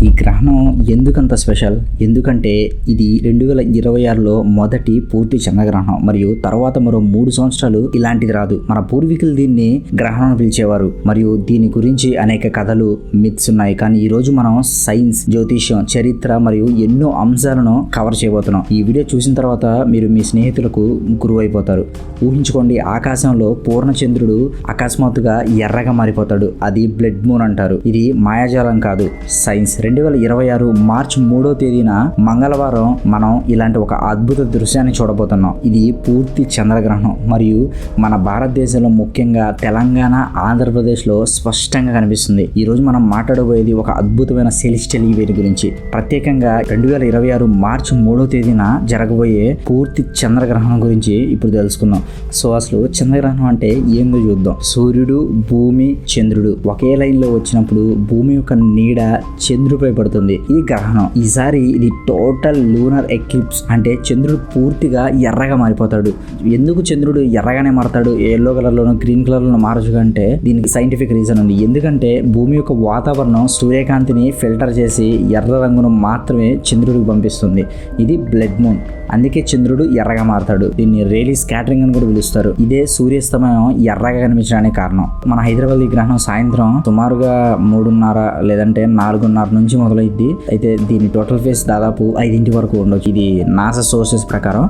ఈ గ్రహణం ఎందుకంత స్పెషల్? ఎందుకంటే ఇది 2026లో మొదటి పూర్తి చంద్రగ్రహణం మరియు తర్వాత మరో 3 సంవత్సరాలు ఇలాంటిది రాదు. మన పూర్వీకులు దీన్ని గ్రహణం పిలిచేవారు మరియు దీని గురించి అనేక కథలు, మిత్స్ ఉన్నాయి. కానీ ఈ రోజు మనం సైన్స్, జ్యోతిష్యం, చరిత్ర మరియు ఎన్నో అంశాలను కవర్ చేయబోతున్నాం. ఈ వీడియో చూసిన తర్వాత మీరు మీ స్నేహితులకు గురువు అయిపోతారు. ఊహించుకోండి, ఆకాశంలో పూర్ణచంద్రుడు అకస్మాత్తుగా ఎర్రగా మారిపోతాడు. అది బ్లడ్ మూన్ అంటారు. ఇది మాయాజాలం కాదు, సైన్స్. 2026 మార్చి 3వ తేదీన మంగళవారం మనం ఇలాంటి ఒక అద్భుత దృశ్యాన్ని చూడబోతున్నాం. ఇది పూర్తి చంద్రగ్రహణం మరియు మన భారతదేశంలో ముఖ్యంగా తెలంగాణ, ఆంధ్రప్రదేశ్లో స్పష్టంగా కనిపిస్తుంది. ఈ రోజు మనం మాట్లాడబోయేది ఒక అద్భుతమైన సెలెస్టియల్ ఈవెంట్ గురించి. ప్రత్యేకంగా 2026 మార్చి 3వ తేదీన జరగబోయే పూర్తి చంద్రగ్రహణం గురించి ఇప్పుడు తెలుసుకుందాం. సో అసలు చంద్రగ్రహణం అంటే ఏందో చూద్దాం. సూర్యుడు, భూమి, చంద్రుడు ఒకే లైన్ లో వచ్చినప్పుడు భూమి యొక్క నీడ చంద్రుడిపై పడుతుంది. ఇది గ్రహణం. ఈసారి ఇది టోటల్ లూనర్ ఎక్లిప్స్, అంటే చంద్రుడు పూర్తిగా ఎర్రగా మారిపోతాడు. ఎందుకు చంద్రుడు ఎర్రగానే మారతాడు, ఎల్లో కలర్ లోను, గ్రీన్ కలర్ లోను మారచ్చు అంటే దీనికి సైంటిఫిక్ రీజన్ ఉంది. ఎందుకంటే భూమి యొక్క వాతావరణం సూర్యకాంతిని ఫిల్టర్ చేసి ఎర్ర రంగును మాత్రమే చంద్రుడికి పంపిస్తుంది. ఇది బ్లడ్ మూన్, అందుకే చంద్రుడు ఎర్రగా మారతాడు. దీన్ని రేలీ స్కాటరింగ్ అని కూడా పిలుస్తారు. ఇదే సూర్యాస్తమయం ఎర్రగా కనిపించడానికి కారణం. మన హైదరాబాద్ ఈ గ్రహణం సాయంత్రం సుమారుగా 3:30 లేదంటే 4:30 నుంచి మొదలైద్ది. అయితే దీని టోటల్ ఫేస్ దాదాపు 5 వరకు ఉండొచ్చు. ఇది నాసా సోర్సెస్ ప్రకారం.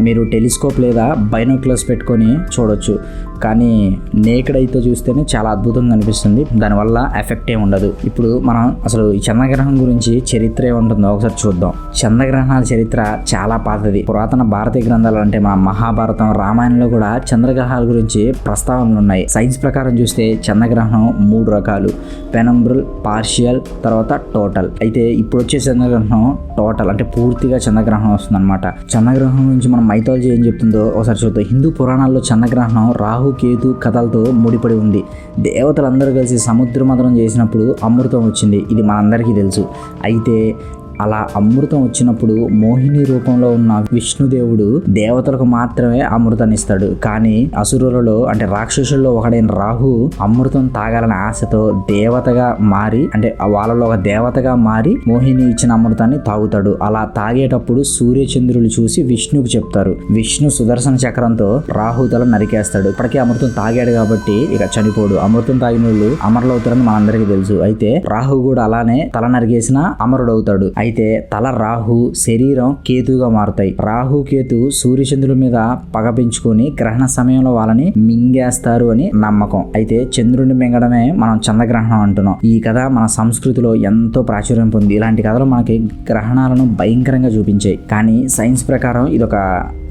మీరు టెలిస్కోప్ లేదా బైనోక్యులర్స్ పెట్టుకొని చూడొచ్చు. కానీ నేకెడ్ అయితే చూస్తేనే చాలా అద్భుతంగా అనిపిస్తుంది. దానివల్ల ఎఫెక్ట్ ఏమి ఉండదు. ఇప్పుడు మనం అసలు ఈ చంద్రగ్రహణం గురించి చరిత్ర ఏముంటుందో ఒకసారి చూద్దాం. చంద్రగ్రహణాల చరిత్ర చాలా పాతది. పురాతన భారతీయ గ్రంథాలు అంటే మన మహాభారతం, రామాయణంలో కూడా చంద్రగ్రహాల గురించి ప్రస్తావనలు ఉన్నాయి. సైన్స్ ప్రకారం చూస్తే చంద్రగ్రహణం 3 రకాలు: పెనంబ్రల్, పార్షియల్, తర్వాత టోటల్. అయితే ఇప్పుడు వచ్చే చంద్రగ్రహణం టోటల్, అంటే పూర్తిగా చంద్రగ్రహణం వస్తుంది అనమాట. చంద్రగ్రహణం గురించి మన మైథాలజీ ఏం చెప్తుందో ఒకసారి చూద్దాం. హిందూ పురాణాల్లో చంద్రగ్రహణం రాహు, కేతు కథలతో ముడిపడి ఉంది. దేవతలందరూ కలిసి సముద్ర మథనం చేసినప్పుడు అమృతం వచ్చింది. ఇది మనందరికీ తెలుసు. అయితే అలా అమృతం వచ్చినప్పుడు మోహిని రూపంలో ఉన్న విష్ణుదేవుడు దేవతలకు మాత్రమే అమృతాన్ని ఇస్తాడు. కానీ అసురులలో అంటే రాక్షసుల్లో ఒకడైన రాహు అమృతం తాగాలని ఆశతో దేవతగా మారి, అంటే వాళ్ళలో ఒక దేవతగా మారి మోహిని ఇచ్చిన అమృతాన్ని తాగుతాడు. అలా తాగేటప్పుడు సూర్యచంద్రులు చూసి విష్ణుకు చెప్తారు. విష్ణు సుదర్శన చక్రంతో రాహు తల నరికేస్తాడు. ఇప్పటికే అమృతం తాగాడు కాబట్టి ఇక చనిపోడు. అమృతం తాగిన వాళ్ళు అమరులవుతారని మనందరికీ తెలుసు. అయితే రాహు కూడా అలానే తల నరికేసిన అమరుడవుతాడు. అయితే తల రాహు, శరీరం కేతుగా మారుతాయి. రాహు, కేతు సూర్యచంద్రుల మీద పగ పెంచుకొని గ్రహణ సమయంలో వాళ్ళని మింగేస్తారు అని నమ్మకం. అయితే చంద్రుడిని మింగడమే మనం చంద్రగ్రహణం అంటున్నాం. ఈ కథ మన సంస్కృతిలో ఎంతో ప్రాచుర్యం పొంది. ఇలాంటి కథలు మనకి గ్రహణాలను భయంకరంగా చూపించాయి. కానీ సైన్స్ ప్రకారం ఇదొక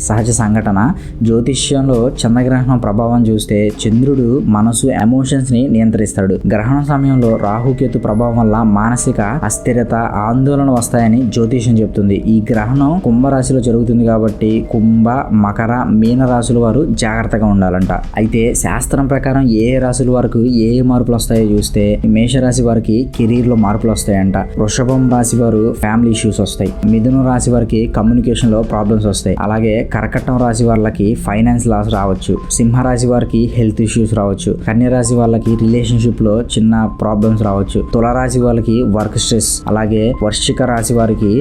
సహజ సంఘటన. జ్యోతిష్యంలో చంద్రగ్రహణం ప్రభావం చూస్తే చంద్రుడు మనసు, ఎమోషన్స్ ని నియంత్రిస్తాడు. గ్రహణ సమయంలో రాహుకేతు ప్రభావం వల్ల మానసిక అస్థిరత, ఆందోళన వస్తాయని జ్యోతిష్యం చెప్తుంది. ఈ గ్రహణం కుంభరాశిలో జరుగుతుంది కాబట్టి కుంభ, మకర, మీన రాశుల వారు జాగ్రత్తగా ఉండాలంట. అయితే శాస్త్రం ప్రకారం ఏ రాశుల వారికి ఏ మార్పులు వస్తాయో చూస్తే మేషరాశి వారికి కెరీర్ లో మార్పులు వస్తాయంట. వృషభం రాశి వారు ఫ్యామిలీ ఇష్యూస్ వస్తాయి. మిథున రాశి వారికి కమ్యూనికేషన్ లో ప్రాబ్లమ్స్ వస్తాయి. అలాగే కర్కటం రాశి వాళ్ళకి ఫైనాన్స్ లాస్ రావచ్చు. సింహరాశి వారికి హెల్త్ ఇష్యూస్ రావచ్చు. కన్య రాశి వాళ్ళకి రిలేషన్షిప్ లో చిన్న ప్రాబ్లమ్స్ రావచ్చు. తులారాశి వాళ్ళకి వర్క్ స్ట్రెస్. అలాగే వృశ్చిక రాశి వారికి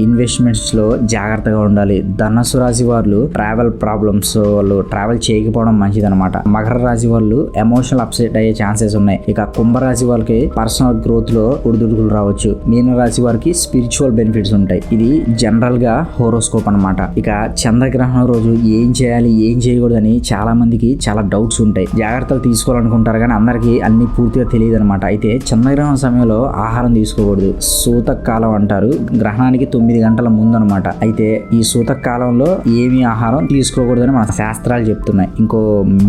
ఇన్వెస్ట్మెంట్స్ లో జాగ్రత్తగా ఉండాలి. ధనుసు రాశి వాళ్ళు ట్రావెల్ ప్రాబ్లమ్స్, వాళ్ళు ట్రావెల్ చేయకపోవడం మంచిది అనమాట. మకర రాశి వాళ్ళు ఎమోషనల్ అప్సెట్ అయ్యే ఛాన్సెస్ ఉన్నాయి. ఇక కుంభరాశి వాళ్ళకి పర్సనల్ గ్రోత్ లో ఒడిదుడుకులు రావచ్చు. మీన రాశి వారికి స్పిరిచువల్ బెనిఫిట్స్ ఉంటాయి. ఇది జనరల్ గా హోరోస్కోప్ అనమాట. ఇక చంద్రగ్రహణం రోజు ఏం చేయాలి, ఏం చేయకూడదని చాలా మందికి చాలా డౌట్స్ ఉంటాయి. జాగ్రత్తలు తీసుకోవాలనుకుంటారు కానీ అందరికీ అన్ని పూర్తిగా తెలియదు అనమాట. అయితే చంద్రగ్రహణం సమయంలో ఆహారం తీసుకోకూడదు. సూతకాలం అంటారు. గ్రహణానికి 9 గంటల ముందు అనమాట. అయితే ఈ సూతకాలంలో ఏమీ ఆహారం తీసుకోకూడదని మన శాస్త్రాలు చెప్తున్నాయి. ఇంకో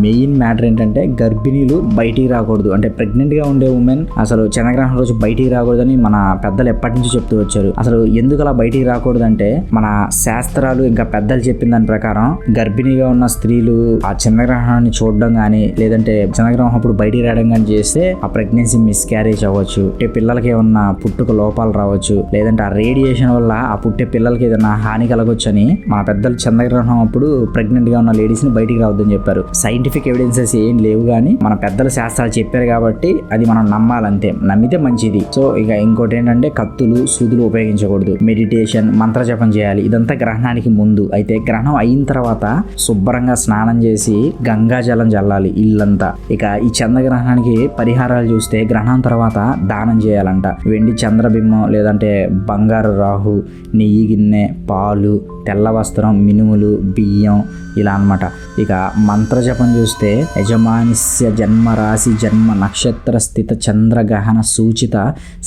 మెయిన్ మ్యాటర్ ఏంటంటే గర్భిణీలు బయటికి రాకూడదు. అంటే ప్రెగ్నెంట్ గా ఉండే ఉమెన్ అసలు చంద్రగ్రహణం రోజు బయటికి రాకూడదని మన పెద్దలు ఎప్పటి నుంచి చెప్తూ వచ్చారు. అసలు ఎందుకు అలా బయటికి రాకూడదు అంటే మన శాస్త్రాలు ఇంకా పెద్దలు చెప్పిన దాని ప్రకారం గర్భిణిగా ఉన్న స్త్రీలు ఆ చంద్రగ్రహణాన్ని చూడడం కానీ లేదంటే చంద్రగ్రహణం అప్పుడు బయటికి రావడం కానీ చేస్తే ఆ ప్రెగ్నెన్సీ మిస్క్యారేజ్ అవ్వచ్చు, అంటే పిల్లలకి ఏమన్నా పుట్టుక లోపాలు రావచ్చు, లేదంటే ఆ రేడియేషన్ వల్ల ఆ పుట్టే పిల్లలకి ఏదైనా హాని కలగొచ్చని మా పెద్దలు చంద్రగ్రహణం అప్పుడు ప్రెగ్నెంట్ గా ఉన్న లేడీస్ ని బయటికి రావద్దని చెప్పారు. సైంటిఫిక్ ఎవిడెన్సెస్ ఏం లేవు కానీ మన పెద్దల శాస్త్రాలు చెప్పారు కాబట్టి అది మనం నమ్మాలంతే, నమ్మితే మంచిది. సో ఇక ఇంకోటి ఏంటంటే కత్తులు సూదులు ఉపయోగించకూడదు, మెడిటేషన్ మంత్ర జపం చేయాలి. ఇదంతా గ్రహణానికి ముందు. అయితే గ్రహణం అయిన తర్వాత శుభ్రంగా స్నానం చేసి గంగా జలం చల్లాలి ఇల్లంతా. ఇక ఈ చంద్రగ్రహణానికి పరిహారాలు చూస్తే గ్రహణం తర్వాత దానం చేయాలంట. వెండి చంద్రబింబం లేదంటే బంగారు రాహు, నెయ్యి గిన్నె, పాలు, తెల్ల వస్త్రం, మినుములు, బియ్యం ఇలా అన్నమాట. ఇక మంత్రజపం చూస్తే యజమానిస్య జన్మ రాశి జన్మ నక్షత్ర స్థిత చంద్రగ్రహణ సూచిత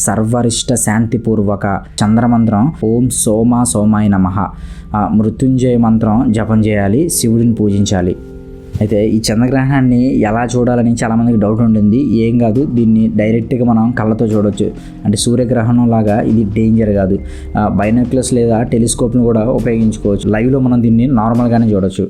సర్వరిష్ట శాంతిపూర్వక చంద్రమంత్రం ఓం సోమాయ నమః మృత్యుంజయ మంత్రం జపం చేయాలి, శివుడిని పూజించాలి. అయితే ఈ చంద్రగ్రహణాన్ని ఎలా చూడాలని చాలామందికి డౌట్ ఉంటుంది. ఏం కాదు, దీన్ని డైరెక్ట్గా మనం కళ్ళతో చూడవచ్చు. అంటే సూర్యగ్రహణం లాగా ఇది డేంజర్ కాదు. బైనాక్యులర్స్ లేదా టెలిస్కోప్ను కూడా ఉపయోగించుకోవచ్చు. లైవ్లో మనం దీన్ని నార్మల్గానే చూడొచ్చు.